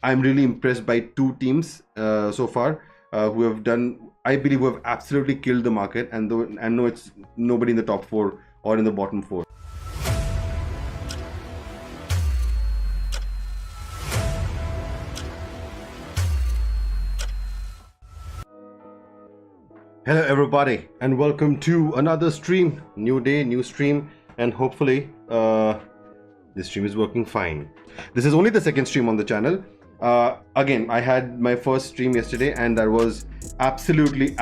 I'm really impressed by two teams so far who have done, I believe, who have absolutely killed the market. And no, it's nobody in the top four or in the bottom four. Hello everybody and welcome to another stream. New day, new stream, and hopefully this stream is working fine. This is only the second stream on the channel. Again, I had my first stream yesterday and that was absolutely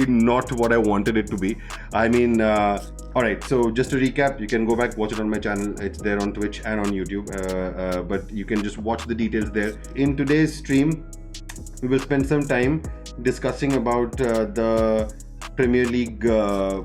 not what I wanted it to be. I mean, alright, so just to recap, you can go back, watch it on my channel. It's there on Twitch and on YouTube, but you can just watch the details there. In today's stream, we will spend some time discussing about the Premier League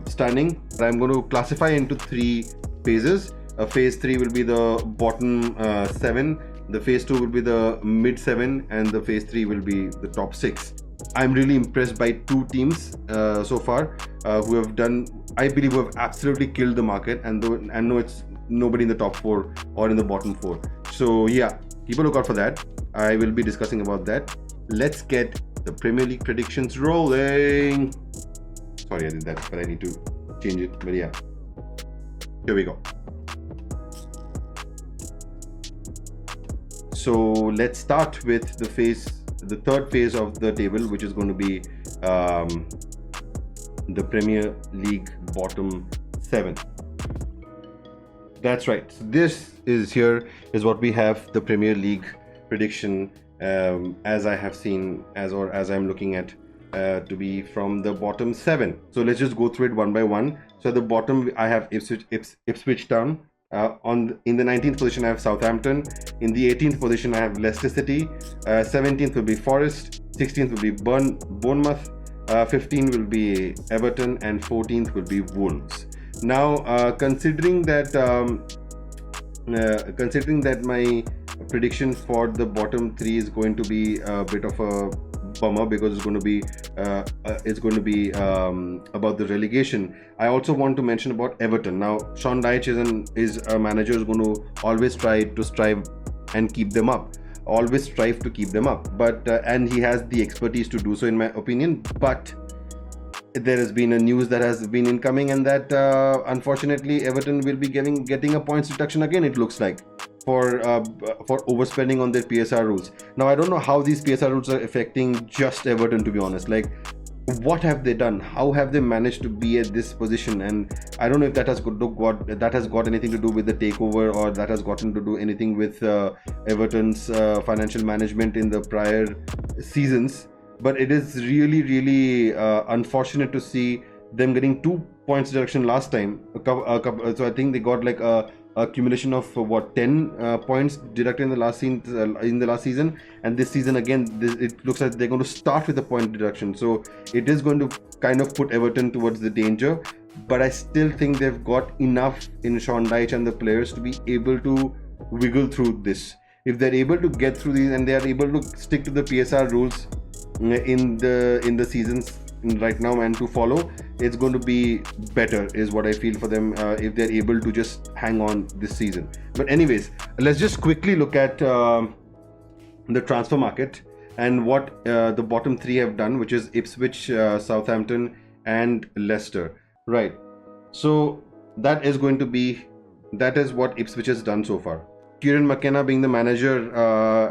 standing. I'm going to classify into three phases. Phase 3 will be the bottom 7, the phase 2 will be the mid 7, and the phase 3 will be the top 6. I'm really impressed by two teams so far who have done, I believe, who have absolutely killed the market. And no, it's nobody in the top 4 or in the bottom 4. So yeah, keep a lookout for that. I will be discussing about that. Let's get the Premier League predictions rolling. Sorry, I did that, but I need to change it. But yeah, here we go. So let's start with the third phase of the table, which is going to be the Premier League bottom 7. That's right. So this is what we have, the Premier League prediction as I have seen, as I'm looking at to be from the bottom 7. So let's just go through it one by one. So at the bottom I have Ipswich Town. In the 19th position I have Southampton. In the 18th position I have Leicester City. 17th will be Forest. 16th will be Bournemouth. 15th will be Everton, and 14th will be Wolves. Now considering that my prediction for the bottom 3 is going to be a bit of a bummer, because it's going to be about the relegation. I also want to mention about Everton. Now Sean Dyche is a manager who's going to always strive and keep them up, but and he has the expertise to do so, in my opinion. But there has been a news that has been incoming, and that unfortunately Everton will be getting a points deduction again, it looks like, for overspending on their PSR rules. Now I don't know how these PSR rules are affecting just Everton, to be honest. Like, what have they done? How have they managed to be at this position? And I don't know if that has got anything to do with the takeover, or that has gotten to do anything with Everton's financial management in the prior seasons. But it is really unfortunate to see them getting 2 points deduction last time. So I think they got like a accumulation of 10 points deducted in the last season, and this season again it looks like they're going to start with a point deduction. So it is going to kind of put Everton towards the danger, but I still think they've got enough in Sean Dyche and the players to be able to wiggle through this. If they're able to get through these and they are able to stick to the PSR rules in the seasons right now and to follow, it's going to be better, is what I feel for them, if they're able to just hang on this season. But anyways, let's just quickly look at the transfer market and what the bottom 3 have done, which is Ipswich, Southampton and Leicester. Right, so that is what Ipswich has done so far. Kieran McKenna being the manager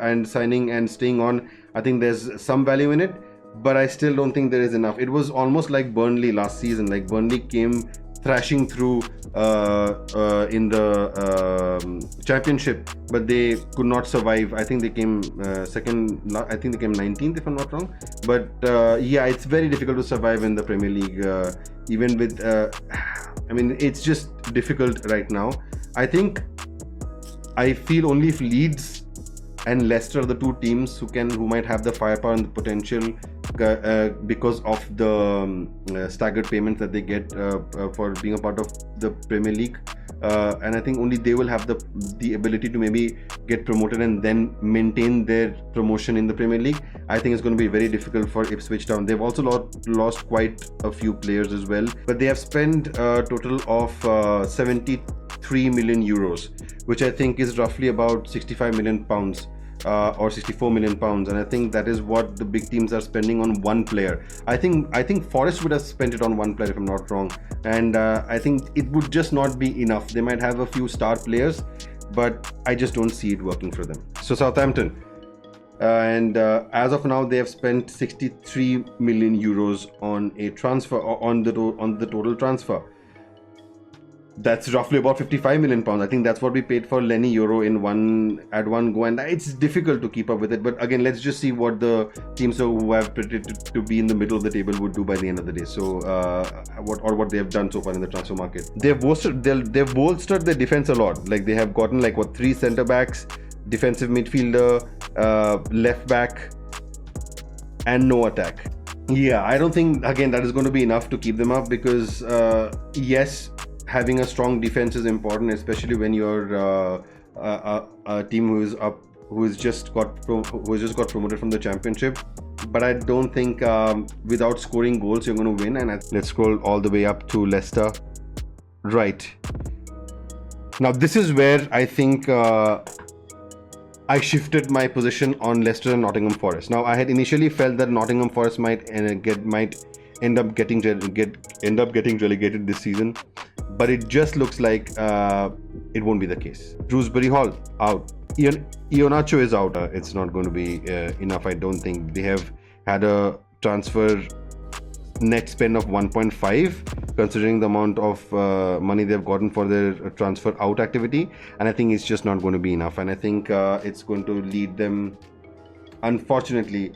and signing and staying on, I think there's some value in it, but I still don't think there is enough. It was almost like Burnley last season. Like, Burnley came thrashing through in the championship, but they could not survive. I think they came second. I think they came 19th, if I'm not wrong. But yeah, it's very difficult to survive in the Premier League, even with I mean, it's just difficult right now. I feel only if Leeds and Leicester are the two teams who might have the firepower and the potential because of the staggered payments that they get for being a part of the Premier League. and I think only they will have the ability to maybe get promoted and then maintain their promotion in the Premier League. I think it's going to be very difficult for Ipswich Town. They've also lost quite a few players as well, but they have spent a total of 73 million euros, which I think is roughly about 65 million pounds. Or 64 million pounds, and I think that is what the big teams are spending on one player. I think Forest would have spent it on one player if I'm not wrong, and I think it would just not be enough. They might have a few star players, but I just don't see it working for them. So Southampton, and as of now they have spent 63 million euros on a transfer, or on the total transfer. That's roughly about 55 million pounds. I think that's what we paid for Lenny Euro at one go, and it's difficult to keep up with it. But again, let's just see what the teams who have predicted to be in the middle of the table would do by the end of the day. So what they have done so far in the transfer market. They've bolstered their defense a lot. Like they have gotten 3 centre backs, defensive midfielder, left back, and no attack. Yeah, I don't think again that is going to be enough to keep them up, because yes, having a strong defense is important, especially when you're a team who has just got promoted from the Championship. But I don't think without scoring goals you're going to win. And let's scroll all the way up to Leicester. Right now, this is where I think I shifted my position on Leicester and Nottingham Forest. Now, I had initially felt that Nottingham Forest might end up getting relegated this season, but it just looks like it won't be the case. Shrewsbury Hall out. Iheanacho is out. It's not going to be enough. I don't think. They have had a transfer net spend of 1.5, considering the amount of money they've gotten for their transfer out activity, and I think it's just not going to be enough. And I think it's going to lead them, unfortunately,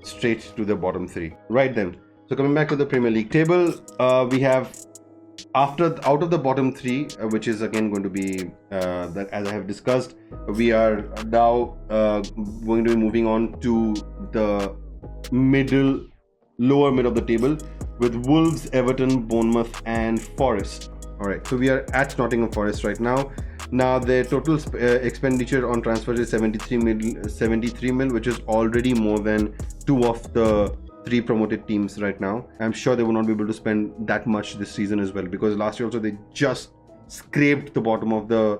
straight to the bottom 3. Right then. So coming back to the Premier League table, we have out of the bottom 3, which is again going to be that, as I have discussed, we are now going to be moving on to the lower mid of the table with Wolves, Everton, Bournemouth, and Forest. All right, so we are at Nottingham Forest right now. Now their total expenditure on transfers is 73 mil, which is already more than 2 of the 3 promoted teams right now. I'm sure they will not be able to spend that much this season as well, because last year also they just scraped the bottom of the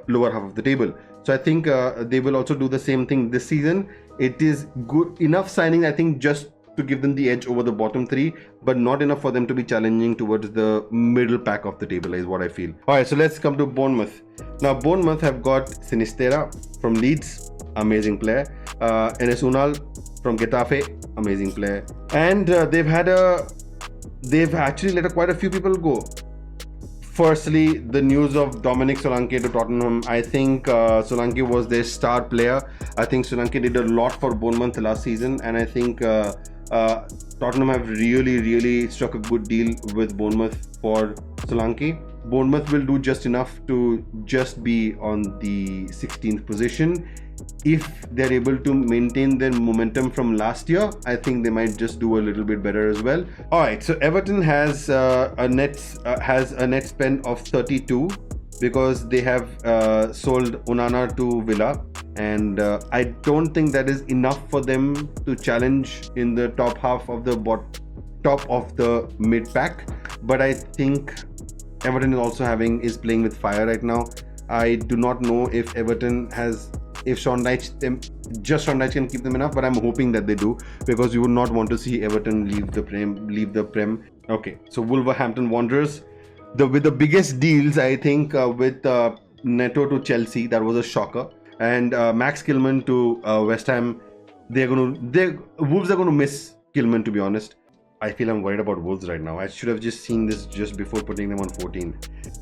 lower half of the table. So I think they will also do the same thing this season. It is good enough signing, I think, just to give them the edge over the bottom 3, but not enough for them to be challenging towards the middle pack of the table, is what I feel. Alright, so let's come to Bournemouth. Now Bournemouth have got Sinistera from Leeds, amazing player. Enes Unal from Getafe, amazing player. And they've actually let quite a few people go. Firstly, the news of Dominic Solanke to Tottenham. I think Solanke was their star player. I think Solanke did a lot for Bournemouth last season, and I think Tottenham have really struck a good deal with Bournemouth for Solanke. Bournemouth will do just enough to just be on the 16th position. If they're able to maintain their momentum from last year, I think they might just do a little bit better as well. Alright, so Everton has a net spend of 32, because they have sold Onana to Villa, and I don't think that is enough for them to challenge in the top half of the top of the mid pack. But I think Everton is playing with fire right now. I do not know if Sean Dyche can keep them enough, but I'm hoping that they do, because you would not want to see Everton leave the Prem. Okay, so Wolverhampton Wanderers, with the biggest deals, I think, with Neto to Chelsea, that was a shocker, and Max Kilman to West Ham. Wolves are going to miss Kilman, to be honest. I feel I'm worried about Wolves right now. I should have just seen this just before putting them on 14.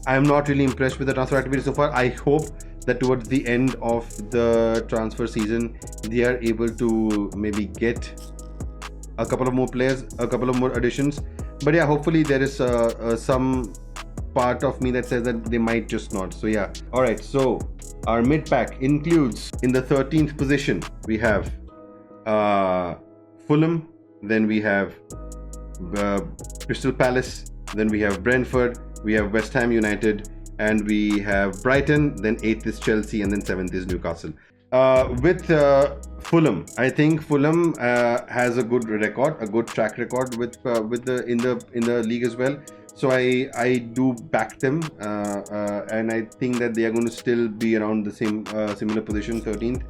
I am not really impressed with the transfer activity so far. I hope that towards the end of the transfer season, they are able to maybe get a couple of more players, a couple of more additions. But yeah, hopefully there is some part of me that says that they might just not. So yeah. Alright, so our mid pack includes, in the 13th position, we have Fulham, then we have Crystal Palace, then we have Brentford, we have West Ham United, and we have Brighton, then 8th is Chelsea, and then 7th is Newcastle. With Fulham, I think Fulham has a good record, a good track record with in the league as well. So I do back them, and I think that they are going to still be around the same similar position, 13th.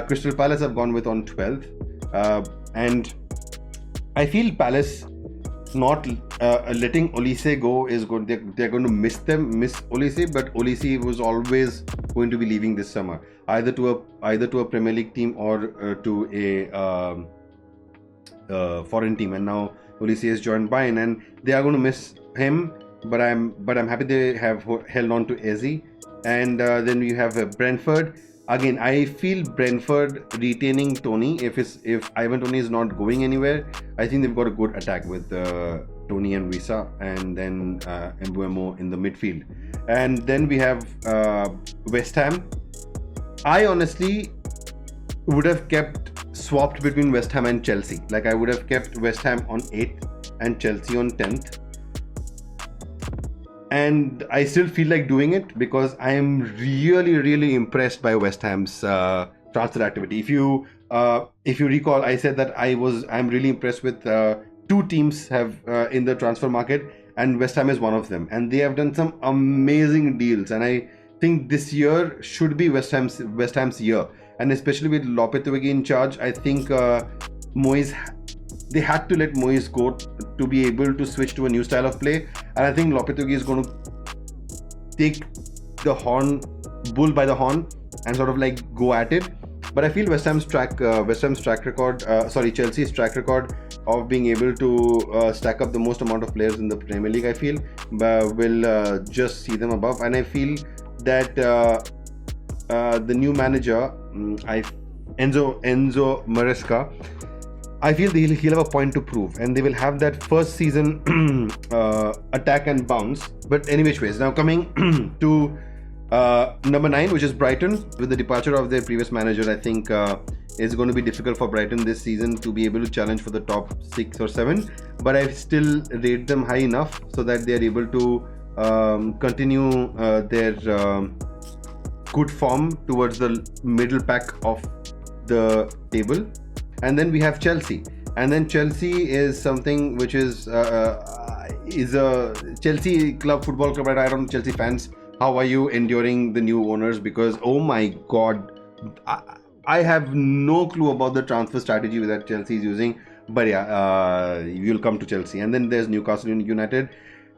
Crystal Palace have gone with on 12th, and I feel Palace not letting Olise go is good. They're going to miss Olise, but Olise was always going to be leaving this summer, either to a Premier League team or to a foreign team. And now Olise has joined Bayern, and they are going to miss him. But I'm happy they have held on to Eze. And then we have Brentford. Again, I feel Brentford retaining Tony. If Ivan Toney is not going anywhere, I think they've got a good attack with Tony and Wissa, and then Mbuemo in the midfield. And then we have West Ham. I honestly would have swapped between West Ham and Chelsea. Like, I would have kept West Ham on 8th and Chelsea on 10th. And I still feel like doing it because I am really impressed by West Ham's transfer activity. If you recall, I said that I'm really impressed with 2 teams have in the transfer market, and West Ham is one of them. And they have done some amazing deals, and I think this year should be West Ham's year. And especially with Lopetegui in charge, I think they had to let Moyes go to be able to switch to a new style of play. And I think Lopetegui is going to take the bull by the horn and sort of like go at it. But I feel Chelsea's track record of being able to stack up the most amount of players in the Premier League, I feel will just see them above. And I feel that the new manager, Enzo Maresca, I feel he'll have a point to prove, and they will have that first season attack and bounce. But anyways, now coming to number 9, which is Brighton. With the departure of their previous manager, I think it's going to be difficult for Brighton this season to be able to challenge for the top 6 or 7. But I still rate them high enough so that they are able to continue their good form towards the middle pack of the table. And then we have Chelsea, and then Chelsea is something which is a Chelsea football club. Right? I don't know, Chelsea fans, how are you enduring the new owners? Because oh my god, I have no clue about the transfer strategy that Chelsea is using. But yeah, you'll come to Chelsea. And then there's Newcastle United.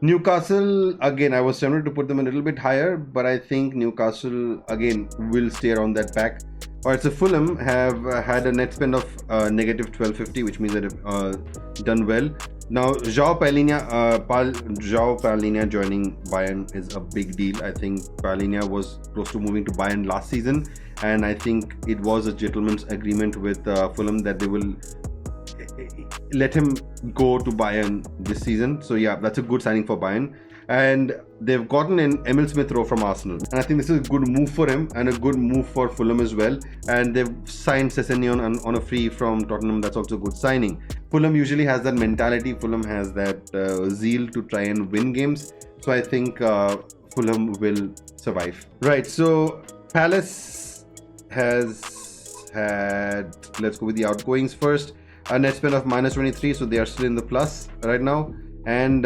Newcastle, again, I was tempted to put them a little bit higher, but I think Newcastle again will stay around that pack. Alright, so Fulham have had a net spend of negative 1250, which means that they've done well. Now, João Palhinha joining Bayern is a big deal. I think Palhinha was close to moving to Bayern last season, and I think it was a gentleman's agreement with Fulham that they will let him go to Bayern this season. So yeah, that's a good signing for Bayern. And they've gotten in Emil Smith-Rowe from Arsenal, and I think this is a good move for him and a good move for Fulham as well. And they've signed Sessegnon on a free from Tottenham. That's also a good signing. Fulham usually has that mentality. Fulham has that zeal to try and win games. So I think Fulham will survive. Right, so Palace has had, let's go with the outgoings first, a net spend of minus 23, so they are still in the plus right now. And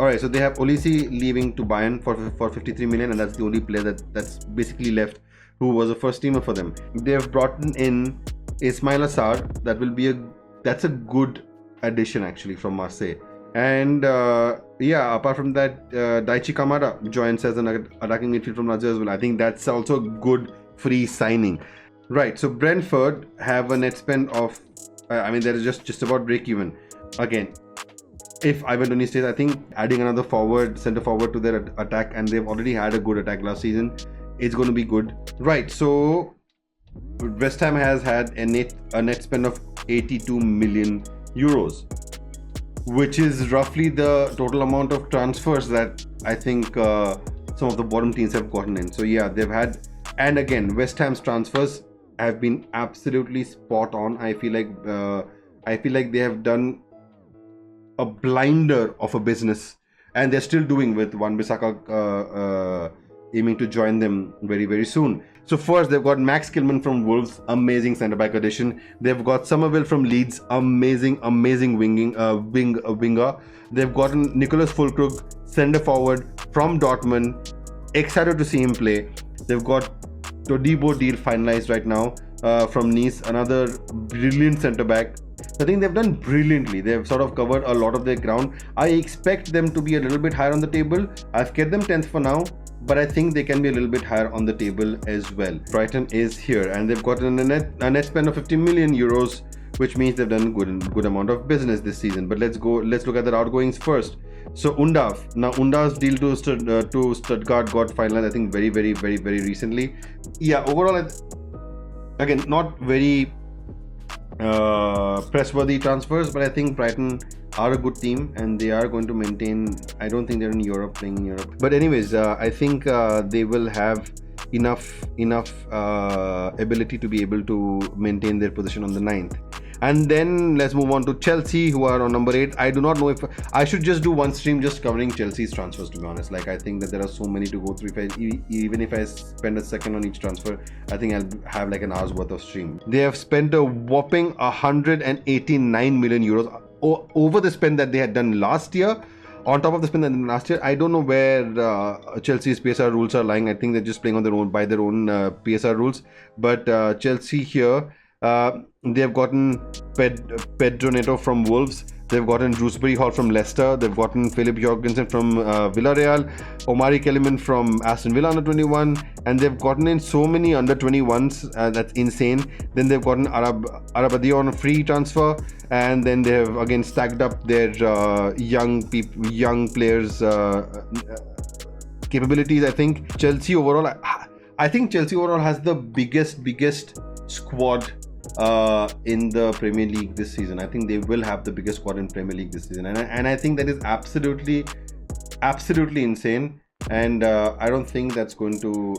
alright, so they have Olise leaving to Bayern for 53 million, and that's the only player that's basically left who was a first teamer for them. They have brought in Ismail Assar. That's a good addition actually from Marseille. And yeah, apart from that, Daichi Kamada joins as an attacking midfield from Lazio as well. I think that's also a good free signing. Right, so Brentford have a net spend of they're just about break even. Again, if Ivan Toney stays, I think adding another centre forward to their attack, and they've already had a good attack last season, it's going to be good. Right, so West Ham has had a net spend of 82 million euros, which is roughly the total amount of transfers that I think some of the bottom teams have gotten in. So yeah, they've had, and again, West Ham's transfers have been absolutely spot on. I feel like they have done a blinder of a business and they're still doing with Wan-Bissaka aiming to join them very, very soon. So first, they've got Max Kilman from Wolves, amazing centre-back addition. They've got Somerville from Leeds, amazing winger. They've gotten Nicholas Füllkrug, centre-forward from Dortmund. Excited to see him play. They've got Todibo deal finalized right now from Nice, another brilliant centre-back. I think they've done brilliantly. They've sort of covered a lot of their ground. I expect them to be a little bit higher on the table. I've kept them 10th for now, but I think they can be a little bit higher on the table as well. Brighton is here, and they've got a net spend of 50 million euros, which means they've done good amount of business this season. But let's look at their outgoings first. So Undav. Now Undav's deal to Stuttgart got finalized, I think, very recently. Yeah, overall, again, not very press-worthy transfers, but I think Brighton are a good team and they are going to maintain. I don't think they're in Europe, playing in Europe, but anyways, I think they will have enough ability to be able to maintain their position on the 9th. And then let's move on to Chelsea, who are on number 8. I do not know if I should just do one stream just covering Chelsea's transfers, to be honest. Like, I think that there are so many to go through. Even if I spend a second on each transfer, I think I'll have like an hour's worth of stream. They have spent a whopping 189 million euros over the spend that they had done last year. On top of the spend that they did last year, I don't know where Chelsea's PSR rules are lying. I think they're just playing on their own by their own PSR rules. But Chelsea here. They've gotten Pedro Neto from Wolves. They've gotten Dewsbury Hall from Leicester. They've gotten Philip Jorgensen from Villarreal, Omari Kellyman from Aston Villa under 21, and they've gotten in so many under 21s. That's insane. Then they've gotten Arabadio on a free transfer, and then they have again stacked up their young players' capabilities. I think Chelsea overall has the biggest squad in the Premier League this season. I think they will have the biggest squad in Premier League this season, and I think that is absolutely insane. And I don't think that's going to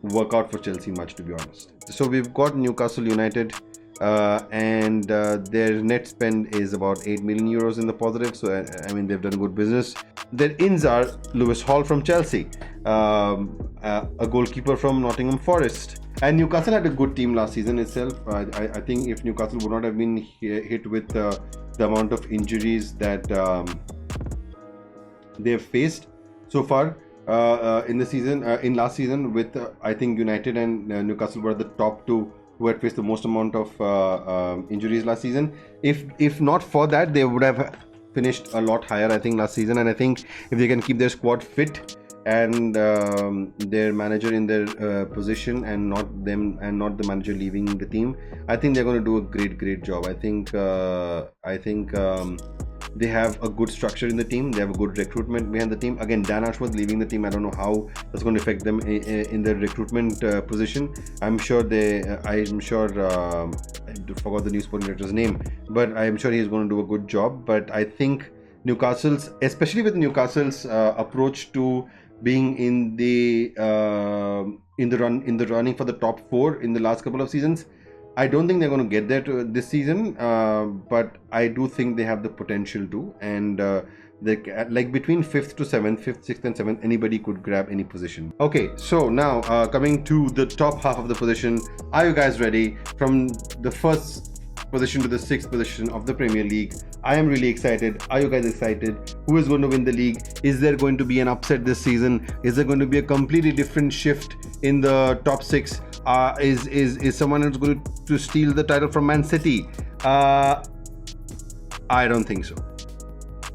work out for Chelsea much, to be honest. So we've got Newcastle United, and their net spend is about 8 million euros in the positive. So I mean, they've done good business. Their ins are Lewis Hall from Chelsea, a goalkeeper from Nottingham Forest. And Newcastle had a good team last season itself. I think if Newcastle would not have been hit with the amount of injuries that they have faced so far in last season, with I think United and Newcastle were the top two who had faced the most amount of injuries last season. If not for that, they would have finished a lot higher, I think, last season. And I think if they can keep their squad fit and their manager in their position, and not the manager leaving the team, I think they're going to do a great job. I think they have a good structure in the team. They have a good recruitment behind the team. Again, Dan Ashworth leaving the team, I don't know how that's going to affect them in their recruitment position. I forgot the new sporting director's name, but I'm sure he's going to do a good job. But I think Newcastle's, especially with Newcastle's approach to being in the running for the top 4 in the last couple of seasons, I don't think they're going to get there this season, but I do think they have the potential to. And like between 5th to 7th, 5th, 6th and 7th, anybody could grab any position. Okay, so now coming to the top half of the position, are you guys ready? From the first position to the 6th position of the Premier League, I am really excited. Are you guys excited? Who is going to win the league? Is there going to be an upset this season? Is there going to be a completely different shift in the top 6? Is someone else going to steal the title from Man City? I don't think so.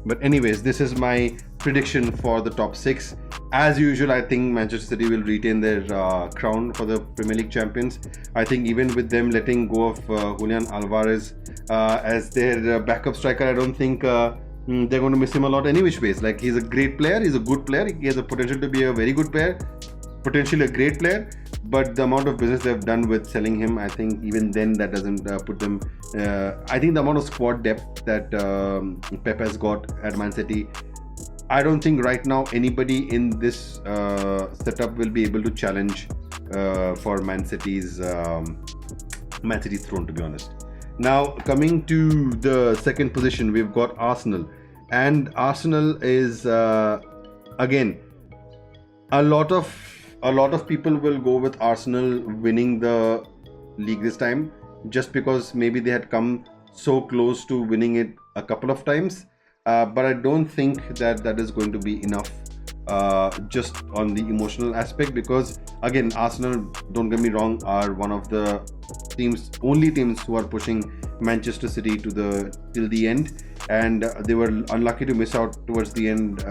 But anyways, this is my prediction for the top 6. As usual, I think Manchester City will retain their crown for the Premier League champions. I think even with them letting go of Julian Alvarez as their backup striker, I don't think they're going to miss him a lot any which ways. Like, he's a great player, he's a good player, he has a potential to be a very good player, potentially a great player. But the amount of business they've done with selling him, I think even then that doesn't put them. I think the amount of squad depth that Pep has got at Man City, I don't think right now anybody in this setup will be able to challenge for Man City's throne, to be honest. Now, coming to the second position, we've got Arsenal. and Arsenal is again a lot of people will go with Arsenal winning the league this time, just because maybe they had come so close to winning it a couple of times. But I don't think that is going to be enough, just on the emotional aspect, because again, Arsenal, don't get me wrong, are one of the only teams who are pushing Manchester City till the end, and they were unlucky to miss out towards the end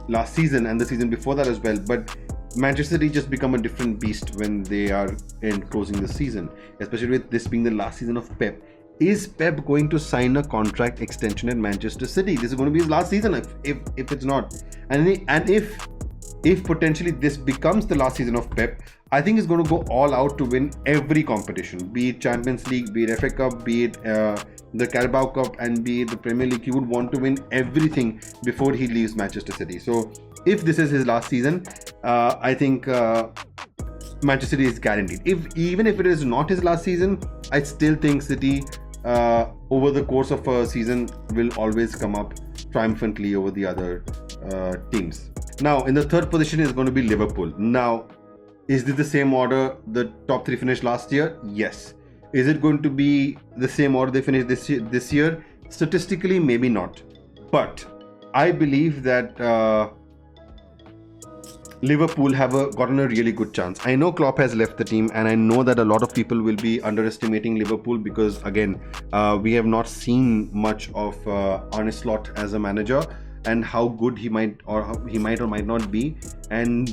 last season and the season before that as well. But Manchester City just become a different beast when they are in closing the season, especially with this being the last season of Pep. Is Pep going to sign a contract extension at Manchester City? This is going to be his last season if it's not. And if potentially this becomes the last season of Pep, I think he's going to go all out to win every competition, be it Champions League, be it FA Cup, be it the Carabao Cup, and be it the Premier League. He would want to win everything before he leaves Manchester City. So if this is his last season, I think Manchester City is guaranteed. Even if it is not his last season, I still think City, over the course of a season, will always come up triumphantly over the other teams. Now, in the third position is going to be Liverpool. Now, is this the same order the top three finished last year? Yes. Is it going to be the same order they finished this year? Statistically, maybe not. But I believe that Liverpool have gotten a really good chance. I know Klopp has left the team, and I know that a lot of people will be underestimating Liverpool because, again, we have not seen much of Arne Slot as a manager and how good he might or might not be. And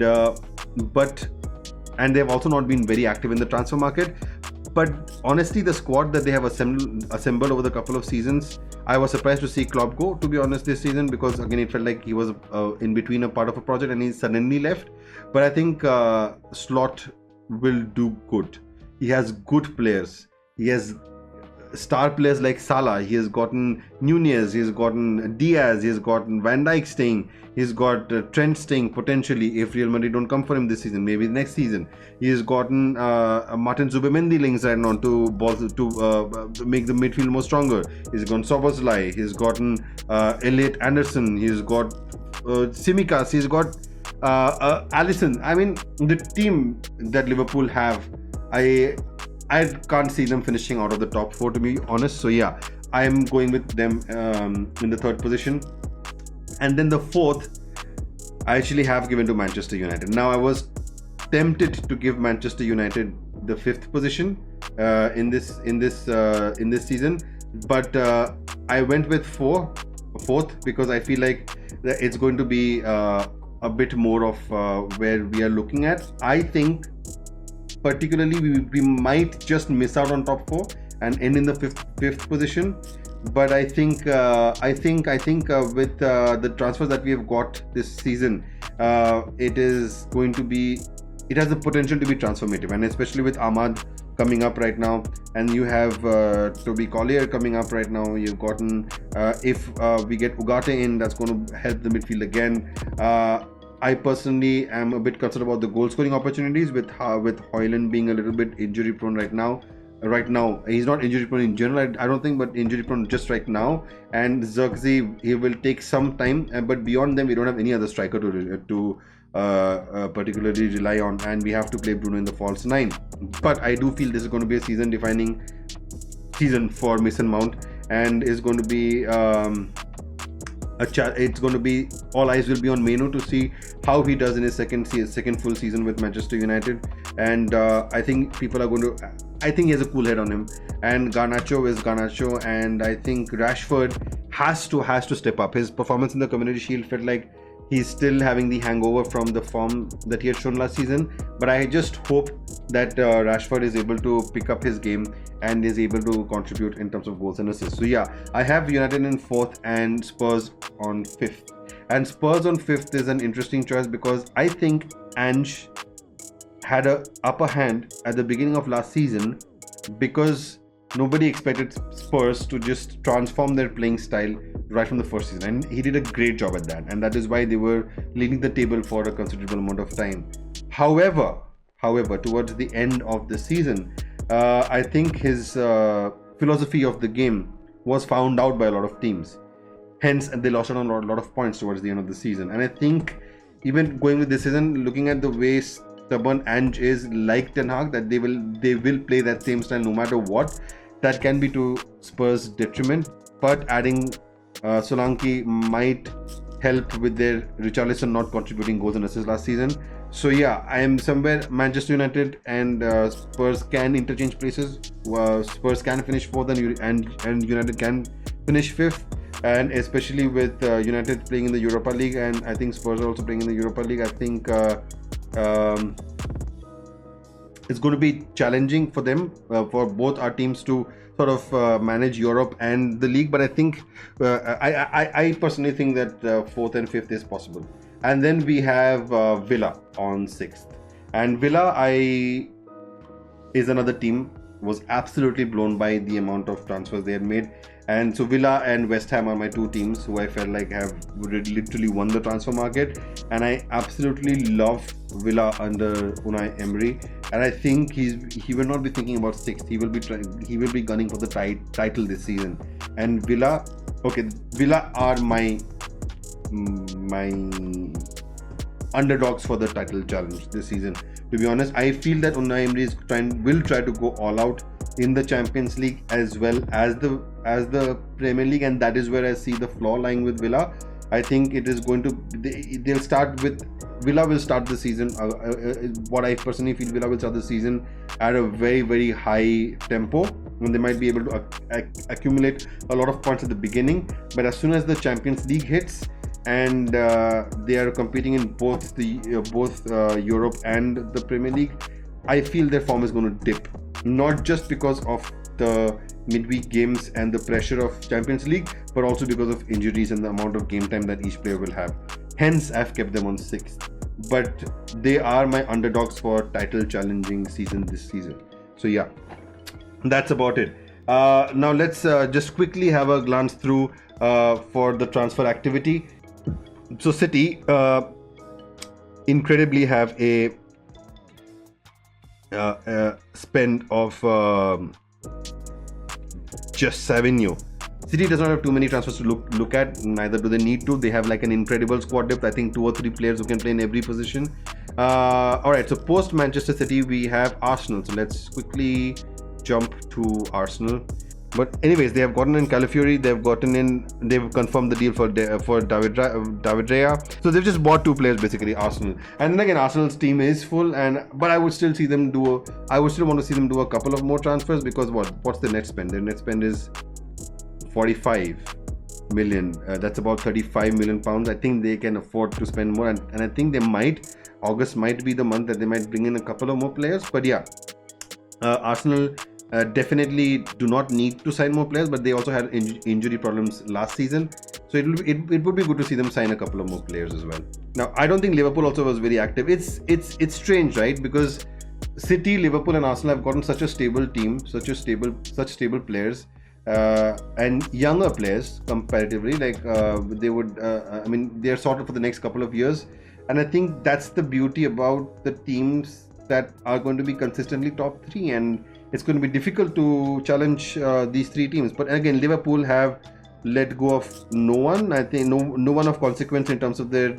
they've also not been very active in the transfer market. But honestly, the squad that they have assembled over the couple of seasons, I was surprised to see Klopp go, to be honest, this season, because again, it felt like he was in between a part of a project and he suddenly left. But I think Slot will do good. He has good players. He has star players like Salah. He has gotten Nunez. He has gotten Diaz. He has gotten Van Dijk staying. He's got Trent staying potentially if Real Madrid don't come for him this season, maybe next season. He has gotten Martin Zubimendi links right now to make the midfield more stronger. He's gotten Szoboszlai. He's gotten Elliot Anderson. He's got Tsimikas. He's got Alisson. I mean, the team that Liverpool have, I can't see them finishing out of the top four, to be honest. So yeah, I'm going with them in the third position. And then the fourth, I actually have given to Manchester United. Now, I was tempted to give Manchester United the fifth position in this season, but I went with fourth because I feel like it's going to be a bit more of where we are looking at. I think particularly we might just miss out on top four and end in the fifth position. But I think with the transfers that we have got this season, it has the potential to be transformative, and especially with Ahmad coming up right now, and you have Toby Collier coming up right now. You've gotten if we get Ugarte in, that's going to help the midfield again. I personally am a bit concerned about the goal scoring opportunities with Højlund being a little bit injury prone right now. He's not injury prone in general, I don't think, but injury prone just right now. And Zirkzee, he will take some time, but beyond them we don't have any other striker to particularly rely on, and we have to play Bruno in the false nine. But I do feel this is going to be a season defining season for Mason Mount, and is going to be it's going to be, all eyes will be on Meno to see how he does in his second full season with Manchester United. And I think I think he has a cool head on him, and Garnacho is Garnacho, and I think Rashford has to step up. His performance in the Community Shield felt like he's still having the hangover from the form that he had shown last season, but I just hope that Rashford is able to pick up his game and is able to contribute in terms of goals and assists. So yeah, I have United in fourth and Spurs on fifth. And Spurs on fifth is an interesting choice because I think Ange had an upper hand at the beginning of last season because nobody expected Spurs to just transform their playing style right from the first season, and he did a great job at that, and that is why they were leading the table for a considerable amount of time. However, towards the end of the season, I think his philosophy of the game was found out by a lot of teams, Hence, they lost out on a lot of points towards the end of the season. And I think even going with this season, looking at the way stubborn Ange is like Ten Hag, that they will play that same style no matter what. That can be to Spurs' detriment. But adding Solanke might help with their Richarlison not contributing goals and assists last season. So yeah, I am somewhere Manchester United and Spurs can interchange places. Spurs can finish fourth and United can finish fifth. And especially with United playing in the Europa League, and I think Spurs are also playing in the Europa League, I think it's going to be challenging for them, for both our teams to sort of manage Europe and the league. But I think I personally think that fourth and fifth is possible. And then we have Villa on sixth, and Villa is another team, was absolutely blown by the amount of transfers they had made. And so Villa and West Ham are my two teams who I felt like have literally won the transfer market. And I absolutely love Villa under Unai Emery. And I think he will not be thinking about sixth. He will be gunning for the title this season. And Villa are my underdogs for the title challenge this season. To be honest, I feel that Unai Emery will try to go all out in the Champions League as well as the Premier League, and that is where I see the flaw lying with Villa. I think it is going to Villa will start the season. What I personally feel, Villa will start the season at a very, very high tempo, and they might be able to accumulate a lot of points at the beginning. But as soon as the Champions League hits, and they are competing in both Europe and the Premier League, I feel their form is going to dip. Not just because of the midweek games and the pressure of Champions League, but also because of injuries and the amount of game time that each player will have. Hence, I've kept them on sixth. But they are my underdogs for title challenging season this season. So yeah, that's about it. Now let's just quickly have a glance through for the transfer activity. So City incredibly have a spend of just Savinho. City does not have too many transfers to look at, neither do they need to. They have like an incredible squad depth. I think 2 or 3 players who can play in every position. Alright, so post Manchester City we have Arsenal. So let's quickly jump to Arsenal. But anyways, they have gotten in Calafiori, they've confirmed the deal for David Raya. So they've just bought 2 players basically, Arsenal. And then again, Arsenal's team is full, but I would still want to see them do a couple of more transfers, because what's the net spend? Their net spend is 45 million. That's about 35 million pounds. I think they can afford to spend more, and I think August might be the month that they might bring in a couple of more players. But yeah, Arsenal definitely do not need to sign more players, but they also had injury problems last season, so it would be good to see them sign a couple of more players as well. Now I don't think Liverpool also was very active. It's strange, right? Because City, Liverpool and Arsenal have gotten such a stable team, such stable players, and younger players comparatively. Like they're sorted for the next couple of years, and I think that's the beauty about the teams that are going to be consistently top 3, and it's going to be difficult to challenge these 3 teams. But again, Liverpool have let go of no one. I think no one of consequence in terms of their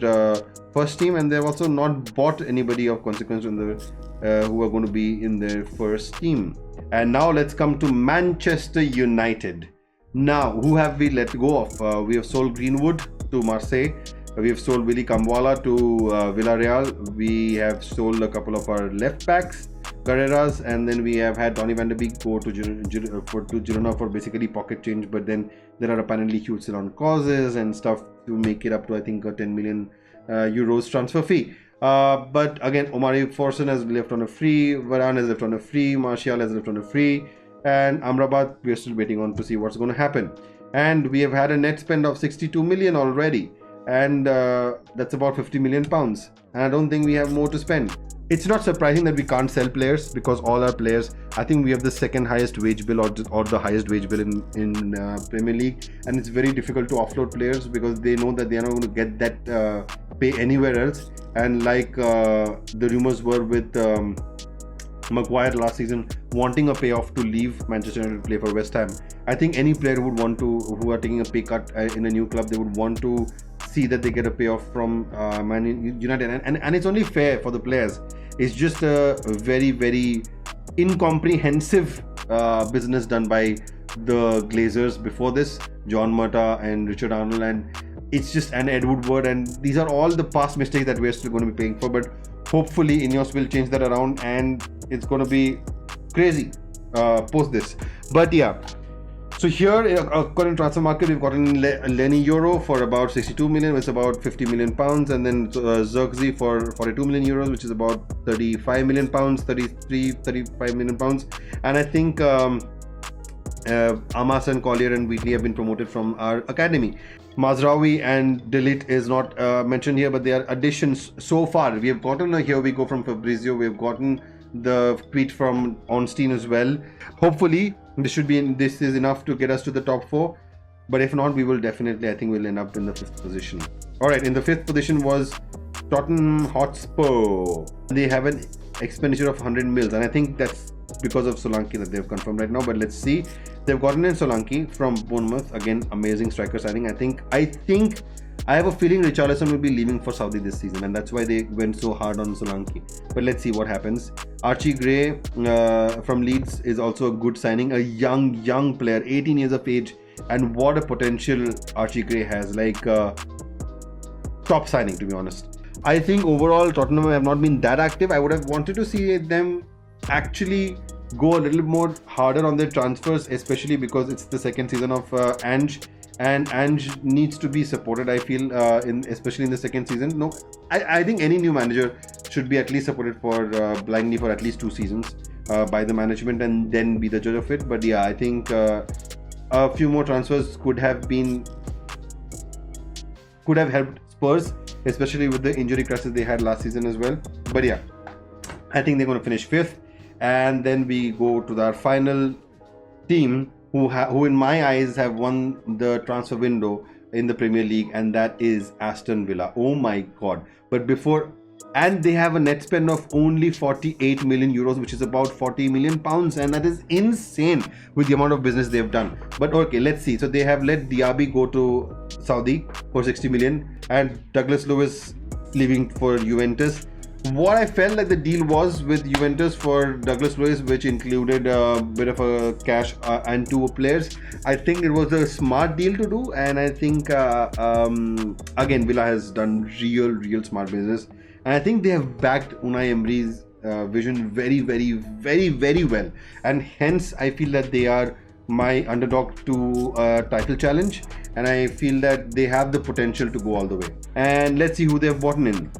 first team, and they've also not bought anybody of consequence in who are going to be in their first team. And now let's come to Manchester United. Now, who have we let go of? We have sold Greenwood to Marseille. We have sold Willy Kambwala to Villarreal. We have sold a couple of our left backs, Carreras, and then we have had Donny van de Beek go to Girona for basically pocket change. But then there are apparently huge sell-on clauses and stuff to make it up to, I think, a 10 million euros transfer fee. But again, Omari Forson has left on a free, Varane has left on a free, Martial has left on a free, and Amrabat, we are still waiting on to see what's going to happen. And we have had a net spend of 62 million already, and that's about 50 million pounds, and I don't think we have more to spend. It's not surprising that we can't sell players, because all our players, I think we have the second highest wage bill or the highest wage bill in Premier League, and it's very difficult to offload players because they know that they are not going to get that pay anywhere else. And like the rumors were with Maguire last season wanting a payoff to leave Manchester United to play for West Ham. I think any player who are taking a pay cut in a new club, they would want to see that they get a payoff from Man United, and it's only fair for the players. It's just a very, very incomprehensive business done by the Glazers before this, John Murtaugh and Richard Arnold, and it's just an Ed Woodward, and these are all the past mistakes that we're still going to be paying for. But hopefully Ineos will change that around, and it's going to be crazy post this. But yeah, so here according to transfer market, we've gotten Lenny Euro for about 62 million, which is about 50 million pounds, and then Zirkzee for 42 million euros, which is about 35 million pounds, 35 million pounds. And I think Amason, Collier and Wheatley have been promoted from our academy. Mazraoui and Delete is not mentioned here, but they are additions so far. We have gotten a here we go from Fabrizio. We have gotten the tweet from Ornstein as well. Hopefully this is enough to get us to the top 4, but if not, we will definitely, I think we'll end up in the 5th position. All right, in the 5th position was Tottenham Hotspur. They have an expenditure of 100 mils, and I think that's because of Solanke that they've confirmed right now. But let's see. They've gotten in Solanke from Bournemouth, again amazing striker signing. I have a feeling Richarlison will be leaving for Saudi this season, and that's why they went so hard on Solanke. But let's see what happens. Archie Gray from Leeds is also a good signing, a young player, 18 years of age, and what a potential Archie Gray has, like top signing, to be honest. I think overall Tottenham have not been that active. I would have wanted to see them actually go a little more harder on their transfers, especially because it's the second season of Ange, and Ange needs to be supported, I feel, especially in the second season. No, I think any new manager should be at least supported for blindly for at least 2 seasons by the management, and then be the judge of it. But yeah, I think a few more transfers could have helped Spurs, especially with the injury crisis they had last season as well. But yeah, I think they're going to finish 5th. And then we go to our final team who in my eyes have won the transfer window in the Premier League, and that is Aston Villa. Oh my god. But and they have a net spend of only 48 million euros, which is about 40 million pounds, and that is insane with the amount of business they've done. But okay, let's see. So they have let Diaby go to Saudi for 60 million, and Douglas Lewis leaving for Juventus. What I felt like the deal was with Juventus for Douglas Lewis, which included a bit of a cash and 2 players, I think it was a smart deal to do. And I think again, Villa has done real smart business, and I think they have backed Unai Emery's vision very well, and hence I feel that they are my underdog to a title challenge, and I feel that they have the potential to go all the way. And let's see who they have bought in.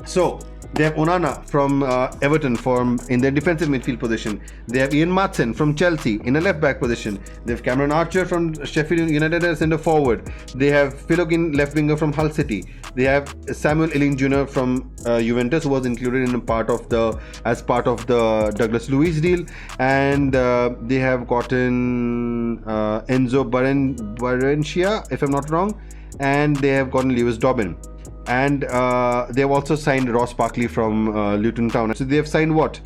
So they have Onana from Everton in their defensive midfield position. They have Ian Maatsen from Chelsea in a left back position. They have Cameron Archer from Sheffield United as centre forward. They have Philogin, left winger from Hull City. They have Samuel Illing Jr. from Juventus, who was included in as part of the Douglas Luiz deal. And they have gotten Enzo Barrenechea, if I'm not wrong, and they have gotten Lewis Dobbin. And they have also signed Ross Barkley from Luton Town. So they have signed what?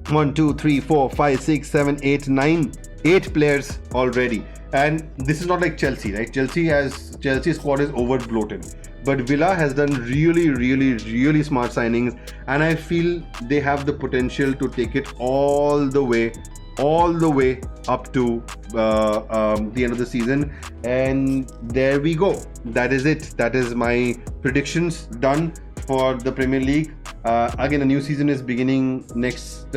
1, 2, 3, 4, 5, 6, 7, 8, 9, 8 players already. And this is not like Chelsea, right? Chelsea's squad is over bloated. But Villa has done really smart signings, and I feel they have the potential to take it all the way up to the end of the season. And there we go. That is it. That is my predictions done for the Premier League. Again, a new season is beginning next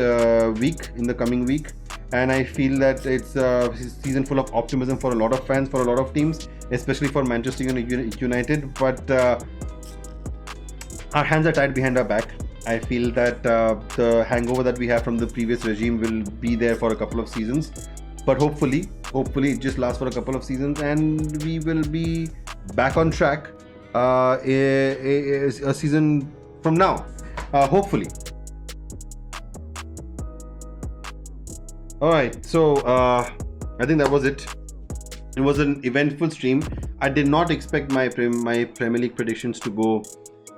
week, in the coming week, and I feel that it's a season full of optimism for a lot of fans, for a lot of teams, especially for Manchester United. But our hands are tied behind our back. I feel that the hangover that we have from the previous regime will be there for a couple of seasons, but hopefully it just lasts for a couple of seasons, and we will be back on track a season from now, hopefully. Alright, so I think that was it. It was an eventful stream. I did not expect my Premier League predictions to go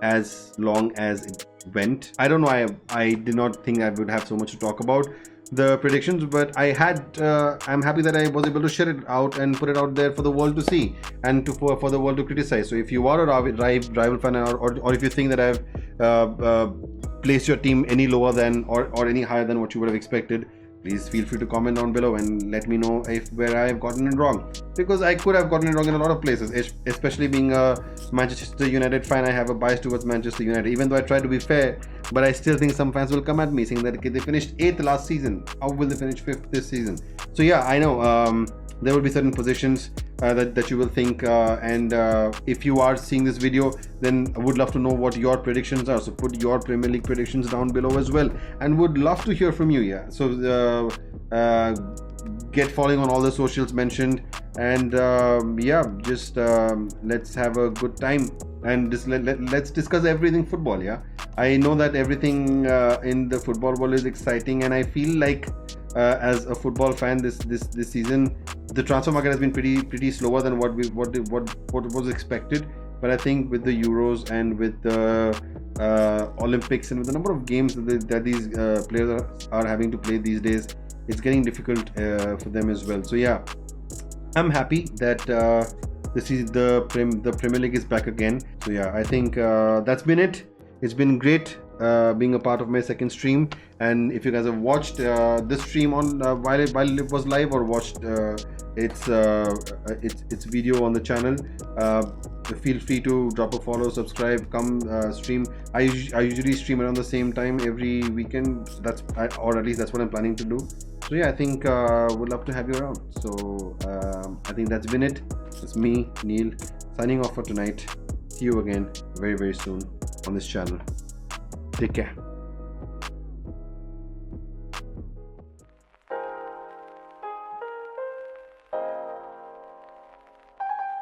as long as went. I don't know, I did not think I would have so much to talk about the predictions, but I'm happy that I was able to share it out and put it out there for the world to see and for the world to criticize. So if you are a rival fan, or if you think that I've placed your team any lower than or any higher than what you would have expected, please feel free to comment down below and let me know where I have gotten it wrong, because I could have gotten it wrong in a lot of places, especially being a Manchester United fan. I have a bias towards Manchester United, even though I try to be fair, but I still think some fans will come at me saying that, okay, they finished 8th last season, how will they finish 5th this season? So yeah, I know there will be certain positions that you will think, and if you are seeing this video, then I would love to know what your predictions are. So put your Premier League predictions down below as well, and would love to hear from you. Yeah, so get following on all the socials mentioned, and yeah, just let's have a good time and just let's discuss everything football. Yeah, I know that everything in the football world is exciting, and I feel like as a football fan, this season the transfer market has been pretty slower than what was expected. But I think with the Euros and with the Olympics and with the number of games that these players are having to play these days, it's getting difficult for them as well. So yeah, I'm happy that the Premier League is back again. So yeah, I think that's been it. It's been great being a part of my second stream, and if you guys have watched this stream on while it was live, or watched its video on the channel, feel free to drop a follow, subscribe, come stream. I usually stream around the same time every weekend, or at least that's what I'm planning to do. So yeah, I think would love to have you around. So I think that's been it. It's me, Neil, signing off for tonight. See you again very soon on this channel. Take care.